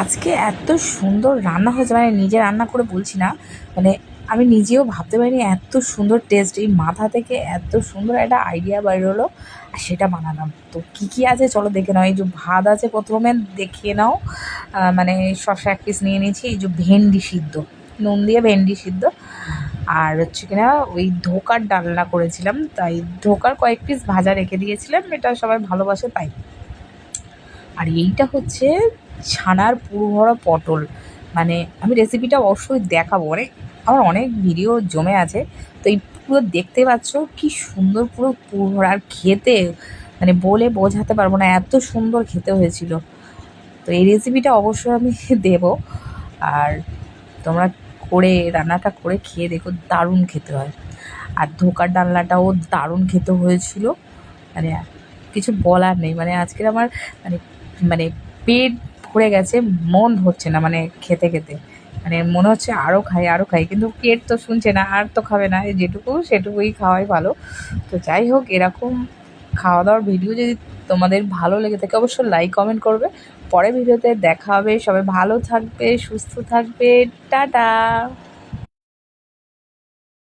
আজকে এত সুন্দর রান্না হয়েছে, মানে নিজে রান্না করে বলছি না, মানে আমি নিজেও ভাবতে পারিনি এত সুন্দর টেস্ট। এই মাথা থেকে এত সুন্দর একটা আইডিয়া বেরোলো আর সেটা বানালাম। তো কী কী আছে চলো দেখে নাও। এই যে ভাত আছে, প্রথমে দেখিয়ে নাও। মানে শসা এক পিস নিয়ে নিয়েছি, এই যে ভেন্ডি সিদ্ধ, নুন দিয়ে ভেন্ডি সিদ্ধ, আর হচ্ছে কিনা ওই ধোকার ডালনা করেছিলাম, তাই ধোকার কয়েক পিস ভাজা রেখে দিয়েছিলাম, এটা সবাই ভালোবাসে তাই। আর এইটা হচ্ছে ছানার পুরো ভরা পটল। মানে আমি রেসিপিটা অবশ্যই দেখাবো, মানে আমার অনেক ভিডিও জমে আছে। তো এই পুরো দেখতে পাচ্ছ কি সুন্দর পুরো পুরো ভরা, আর খেতে মানে বলে বোঝাতে পারবো না, এত সুন্দর খেতে হয়েছিল। তো এই রেসিপিটা অবশ্যই আমি দেবো। আর তোমরা করে রান্নাটা করে খেয়ে দেখো, দারুণ খেতে হয়। আর ধোকার ডালনাটাও দারুণ খেতে হয়েছিল। মানে কিছু বলার নেই, মানে আজকের আমার মানে মানে পেট ভরে গেছে, মন ভরছে না মানে খেতে খেতে। মানে মনে হচ্ছে আরও খাই আরও খাই, কিন্তু পেট তো শুনছে না, আর তো খাবে না, এই যেটুকু সেটুকুই খাওয়াই ভালো। তো যাই হোক, এরকম খাওয়া দাওয়ার ভিডিও যদি তোমাদের ভালো লেগে থাকে অবশ্যই লাইক কমেন্ট করবে। পরের ভিডিওতে দেখা হবে, সবাই ভালো থাকবে, সুস্থ থাকবে, টাটা।